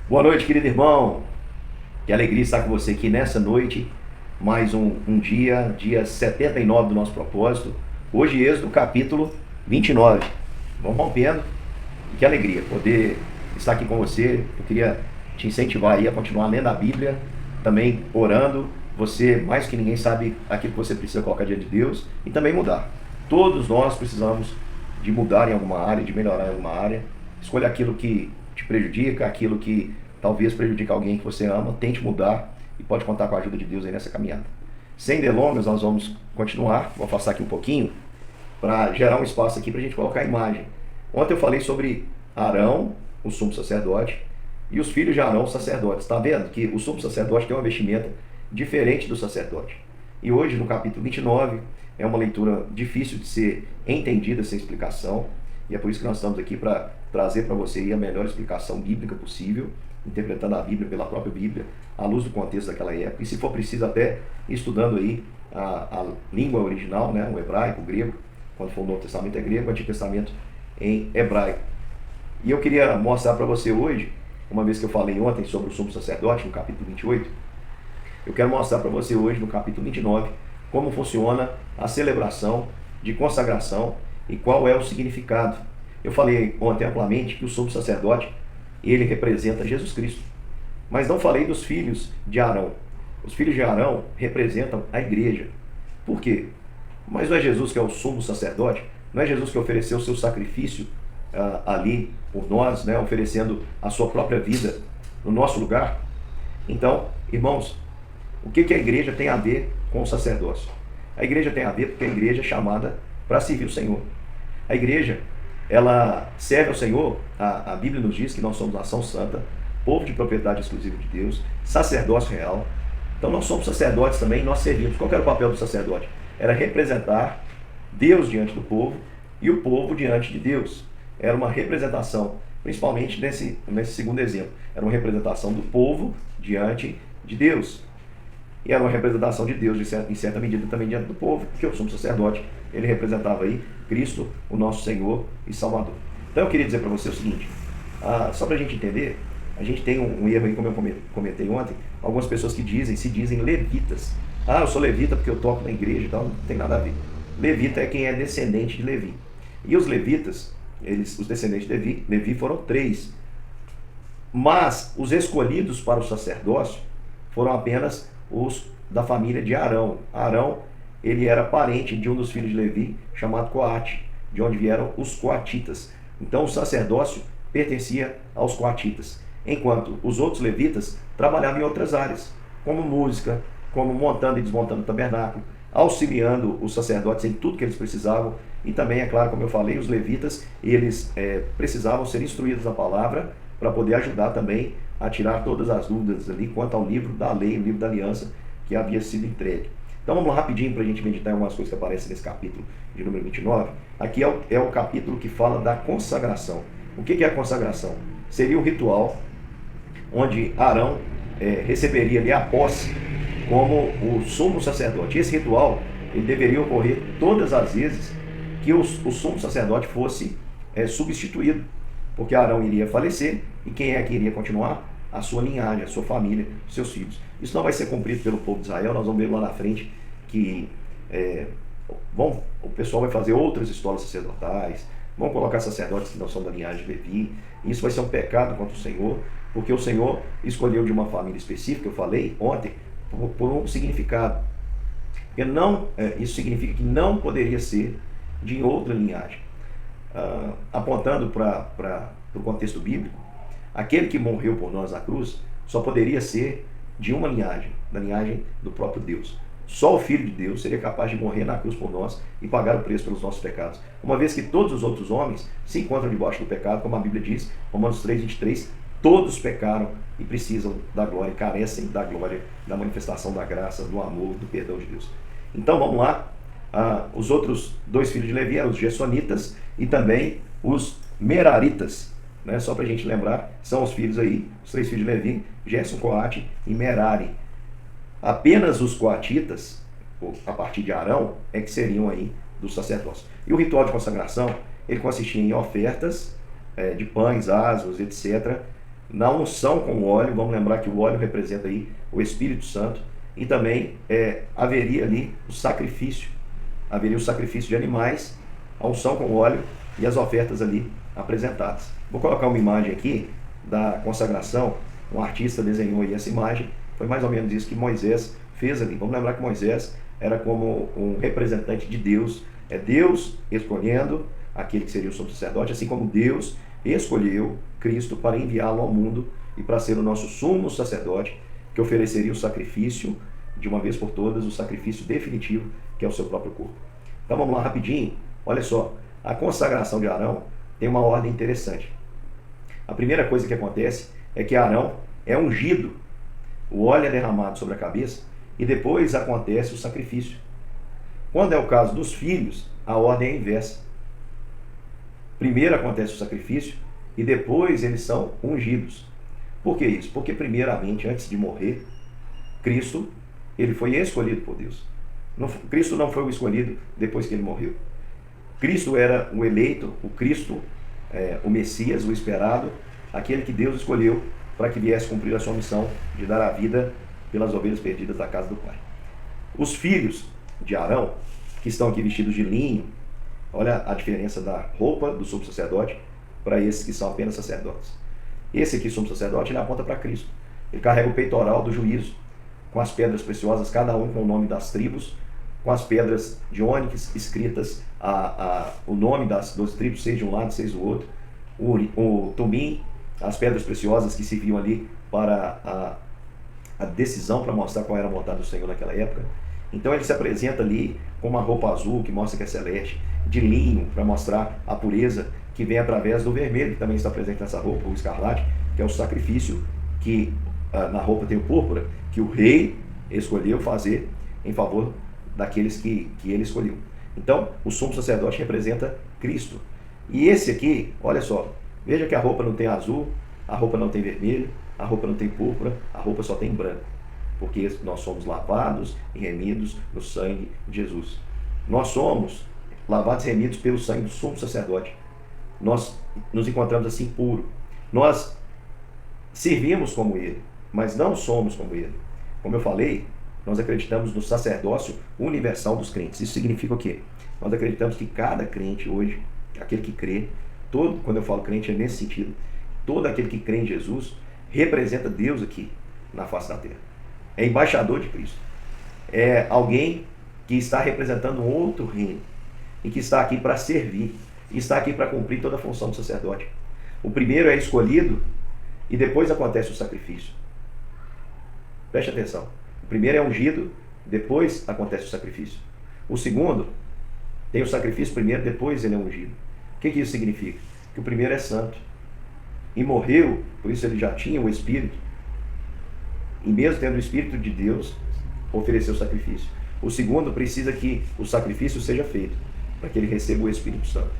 Boa noite, querido irmão. Que alegria estar com você aqui nessa noite. Mais um dia 79 do nosso propósito. Hoje, Êxodo, capítulo 29. Vamos rompendo. E que alegria poder estar aqui com você. Eu queria te incentivar aí a continuar lendo a Bíblia, também orando. Você, mais que ninguém, sabe aquilo que você precisa colocar diante de Deus e também mudar. Todos nós precisamos de mudar em alguma área, de melhorar em alguma área. Escolha aquilo que te prejudica, aquilo que talvez prejudique alguém que você ama, tente mudar e pode contar com a ajuda de Deus aí nessa caminhada. Sem delongas, nós vamos continuar. Vou afastar aqui um pouquinho para gerar um espaço aqui para a gente colocar a imagem. Ontem eu falei sobre Arão, o sumo sacerdote, e os filhos de Arão, os sacerdotes. Está vendo que o sumo sacerdote tem uma vestimenta diferente do sacerdote. E hoje, no capítulo 29, é uma leitura difícil de ser entendida sem explicação, e é por isso que nós estamos aqui para trazer para você a melhor explicação bíblica possível, interpretando a Bíblia pela própria Bíblia, à luz do contexto daquela época, e se for preciso até estudando aí a língua original, né, o hebraico, o grego, quando for o Novo Testamento é grego, o Antigo Testamento em hebraico. E eu queria mostrar para você hoje, uma vez que eu falei ontem sobre o sumo sacerdote, no capítulo 28, eu quero mostrar para você hoje, no capítulo 29, como funciona a celebração de consagração e qual é o significado. Eu falei ontem amplamente que o sumo sacerdote, ele representa Jesus Cristo. Mas não falei dos filhos de Arão. Os filhos de Arão representam a igreja. Por quê? Mas não é Jesus que é o sumo sacerdote? Não é Jesus que ofereceu o seu sacrifício ali por nós, né? Oferecendo a sua própria vida no nosso lugar? Então, irmãos, o que a igreja tem a ver com o sacerdócio? A igreja tem a ver porque a igreja é chamada para servir o Senhor. A igreja, ela serve ao Senhor. A Bíblia nos diz que nós somos nação santa, povo de propriedade exclusiva de Deus, sacerdócio real. Então nós somos sacerdotes também, nós servimos. Qual era o papel do sacerdote? Era representar Deus diante do povo e o povo diante de Deus. Era uma representação, principalmente nesse segundo exemplo, era uma representação do povo diante de Deus. E era uma representação de Deus, em certa medida, também diante do povo, porque o sumo sacerdote, ele representava aí Cristo, o nosso Senhor e Salvador. Então eu queria dizer para você o seguinte, só para a gente entender, a gente tem um erro aí, como eu comentei ontem, algumas pessoas que se dizem levitas. Eu sou levita porque eu toco na igreja e tal, não tem nada a ver. Levita é quem é descendente de Levi. E os levitas, os descendentes de Levi foram 3. Mas os escolhidos para o sacerdócio foram apenas os da família de Arão. Arão, ele era parente de um dos filhos de Levi, chamado Coate, de onde vieram os coatitas. Então o sacerdócio pertencia aos coatitas, enquanto os outros levitas trabalhavam em outras áreas, como música, como montando e desmontando o tabernáculo, auxiliando os sacerdotes em tudo que eles precisavam, e também, é claro, como eu falei, os levitas, eles precisavam ser instruídos na palavra, para poder ajudar também a tirar todas as dúvidas ali quanto ao livro da lei, o livro da aliança que havia sido entregue. Então vamos lá rapidinho para a gente meditar em algumas coisas que aparecem nesse capítulo de número 29. Aqui é o capítulo que fala da consagração. O que é a consagração? Seria o ritual onde Arão receberia ali a posse como o sumo sacerdote. Esse ritual ele deveria ocorrer todas as vezes que o sumo sacerdote fosse substituído, porque Arão iria falecer e quem é que iria continuar? A sua linhagem, a sua família, os seus filhos. Isso não vai ser cumprido pelo povo de Israel. Nós vamos ver lá na frente que o pessoal vai fazer outras escolas sacerdotais, vão colocar sacerdotes que não são da linhagem de Levi. Isso vai ser um pecado contra o Senhor, porque o Senhor escolheu de uma família específica, eu falei ontem, por um significado. Isso significa que não poderia ser de outra linhagem. Apontando para o contexto bíblico, aquele que morreu por nós na cruz só poderia ser de uma linhagem, da linhagem do próprio Deus. Só o Filho de Deus seria capaz de morrer na cruz por nós e pagar o preço pelos nossos pecados, uma vez que todos os outros homens se encontram debaixo do pecado, como a Bíblia diz, Romanos 3:23, todos pecaram e precisam da glória, carecem da glória, da manifestação da graça, do amor, do perdão de Deus. Então vamos lá. Os outros 2 filhos de Levi eram os Gersonitas e também os Meraritas, né? Só para a gente lembrar, são os filhos aí, os 3 filhos de Levi, Gerson, Coate e Merari. Apenas os coatitas, a partir de Arão, é que seriam aí do sacerdócio. E o ritual de consagração, ele consistia em ofertas de pães, asmos, etc., Na unção com o óleo, vamos lembrar que o óleo representa aí o Espírito Santo, e também haveria ali o sacrifício de animais, a unção com óleo e as ofertas ali apresentadas. Vou colocar uma imagem aqui da consagração. Um artista desenhou aí essa imagem. Foi mais ou menos isso que Moisés fez ali. Vamos lembrar que Moisés era como um representante de Deus. É Deus escolhendo aquele que seria o sumo sacerdote, assim como Deus escolheu Cristo para enviá-lo ao mundo e para ser o nosso sumo sacerdote, que ofereceria o sacrifício, de uma vez por todas, o sacrifício definitivo, que é o seu próprio corpo. Então vamos lá rapidinho. Olha só, a consagração de Arão tem uma ordem interessante. A primeira coisa que acontece é que Arão é ungido, o óleo é derramado sobre a cabeça e depois acontece o sacrifício. Quando é o caso dos filhos, a ordem é inversa. Primeiro acontece o sacrifício e depois eles são ungidos. Por que isso? Porque primeiramente, antes de morrer, Cristo, ele foi escolhido por Deus. Cristo não foi o escolhido depois que ele morreu. Cristo era o eleito, o Cristo, o Messias, o esperado, aquele que Deus escolheu para que viesse cumprir a sua missão de dar a vida pelas ovelhas perdidas da casa do Pai. Os filhos de Arão, que estão aqui vestidos de linho, olha a diferença da roupa do sumo sacerdote para esses que são apenas sacerdotes. Esse aqui, sumo sacerdote, ele aponta para Cristo. Ele carrega o peitoral do juízo, com as pedras preciosas, cada um com o nome das tribos, com as pedras de ônix escritas o nome das 12 tribos, 6 de um lado, 6 do outro. O tumim, as pedras preciosas que serviam ali para a decisão, para mostrar qual era a vontade do Senhor naquela época. Então ele se apresenta ali com uma roupa azul, que mostra que é celeste, de linho, para mostrar a pureza, que vem através do vermelho, que também está presente nessa roupa, o escarlate, que é o sacrifício, que na roupa tem o púrpura, que o rei escolheu fazer em favor daqueles que ele escolheu. Então, o sumo sacerdote representa Cristo. E esse aqui, olha só, veja que a roupa não tem azul, a roupa não tem vermelho, a roupa não tem púrpura, a roupa só tem branco. Porque nós somos lavados e remidos no sangue de Jesus. Nós somos lavados e remidos pelo sangue do sumo sacerdote. Nós nos encontramos assim puro. Nós servimos como ele, mas não somos como ele. Como eu falei, nós acreditamos no sacerdócio universal dos crentes. Isso significa o quê? Nós acreditamos que cada crente hoje, aquele que crê, quando eu falo crente é nesse sentido, todo aquele que crê em Jesus representa Deus aqui na face da terra. É embaixador de Cristo. É alguém que está representando um outro reino e que está aqui para servir, e está aqui para cumprir toda a função do sacerdote. O primeiro é escolhido e depois acontece o sacrifício. Preste atenção. O primeiro é ungido, depois acontece o sacrifício. O segundo tem o sacrifício primeiro, depois ele é ungido. O que isso significa? Que o primeiro é santo e morreu, por isso ele já tinha o Espírito, e mesmo tendo o Espírito de Deus, ofereceu o sacrifício. O segundo precisa que o sacrifício seja feito, para que ele receba o Espírito Santo.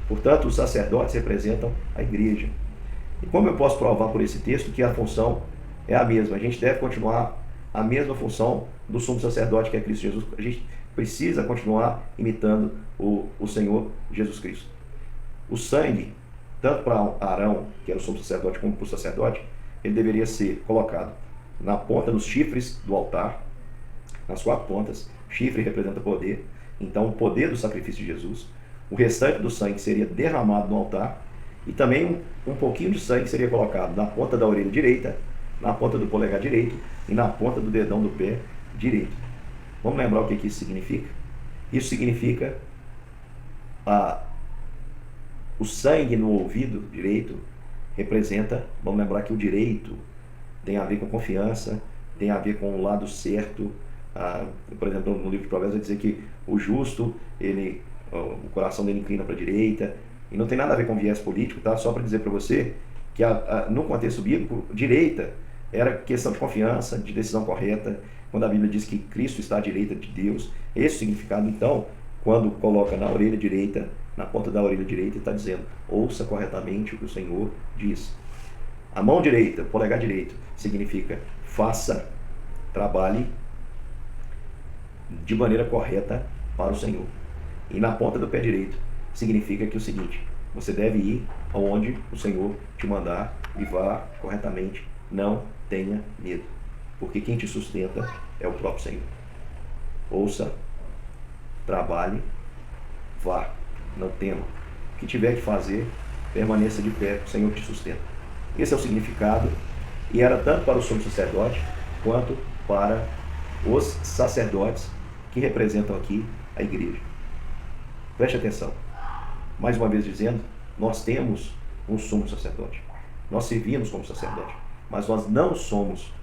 Portanto, os sacerdotes representam a igreja. E como eu posso provar por esse texto que a função é a mesma? A gente deve continuar a mesma função do sumo sacerdote, que é Cristo Jesus. A gente precisa continuar imitando o Senhor Jesus Cristo. O sangue, tanto para Arão, que era o sumo sacerdote, como para o sacerdote, ele deveria ser colocado na ponta dos chifres do altar, nas 4 pontas. Chifre representa poder, então o poder do sacrifício de Jesus. O restante do sangue seria derramado no altar, e também um pouquinho de sangue seria colocado na ponta da orelha direita, na ponta do polegar direito e na ponta do dedão do pé direito. Vamos lembrar o que isso significa? Isso significa o sangue no ouvido direito representa, vamos lembrar que o direito tem a ver com confiança, tem a ver com o lado certo. Por exemplo, no livro de Provérbios vai dizer que o justo, o coração dele inclina para a direita, e não tem nada a ver com viés político, tá? Só para dizer para você que no contexto bíblico, direita era questão de confiança, de decisão correta. Quando a Bíblia diz que Cristo está à direita de Deus, esse significado. Então, quando coloca na orelha direita, na ponta da orelha direita, está dizendo: ouça corretamente o que o Senhor diz. A mão direita, o polegar direito, significa faça, trabalhe de maneira correta para o Senhor. E na ponta do pé direito significa que é o seguinte: você deve ir aonde o Senhor te mandar e vá corretamente. Não tenha medo, porque quem te sustenta é o próprio Senhor. Ouça, trabalhe, vá, não tema. O que tiver que fazer, permaneça de pé, o Senhor te sustenta. Esse é o significado, e era tanto para o sumo sacerdote, quanto para os sacerdotes que representam aqui a igreja. Preste atenção. Mais uma vez dizendo, nós temos um sumo sacerdote. Nós servimos como sacerdote, mas nós não somos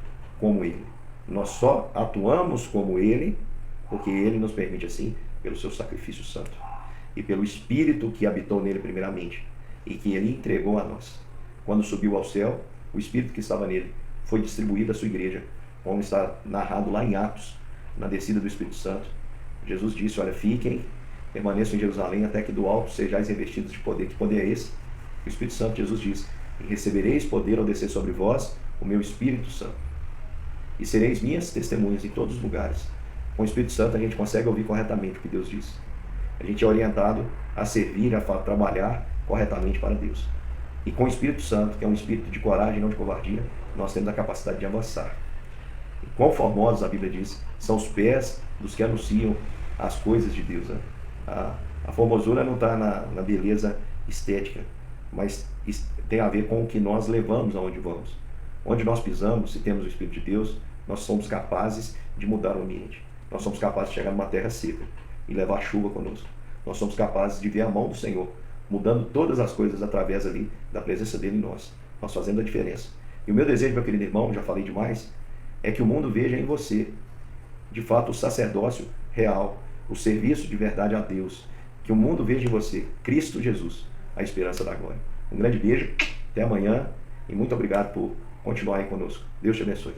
como ele. Nós só atuamos como ele, porque ele nos permite assim, pelo seu sacrifício santo e pelo Espírito que habitou nele primeiramente e que ele entregou a nós. Quando subiu ao céu, o Espírito que estava nele foi distribuído à sua igreja, como está narrado lá em Atos, na descida do Espírito Santo. Jesus disse: olha, fiquem, permaneçam em Jerusalém até que do alto sejais revestidos de poder. Que poder é esse? O Espírito Santo, Jesus diz: e recebereis poder ao descer sobre vós o meu Espírito Santo, e sereis minhas testemunhas em todos os lugares. Com o Espírito Santo a gente consegue ouvir corretamente o que Deus diz. A gente é orientado a servir, a trabalhar corretamente para Deus. E com o Espírito Santo, que é um espírito de coragem, não de covardia, nós temos a capacidade de avançar. E quão formosos, a Bíblia diz, são os pés dos que anunciam as coisas de Deus. Né? A formosura não está na beleza estética, mas tem a ver com o que nós levamos aonde vamos. Onde nós pisamos, se temos o Espírito de Deus, nós somos capazes de mudar o ambiente. Nós somos capazes de chegar numa terra seca e levar chuva conosco. Nós somos capazes de ver a mão do Senhor, mudando todas as coisas através ali da presença dele em nós. Nós fazendo a diferença. E o meu desejo, meu querido irmão, já falei demais, é que o mundo veja em você, de fato, o sacerdócio real, o serviço de verdade a Deus. Que o mundo veja em você, Cristo Jesus, a esperança da glória. Um grande beijo, até amanhã e muito obrigado por continuar aí conosco. Deus te abençoe.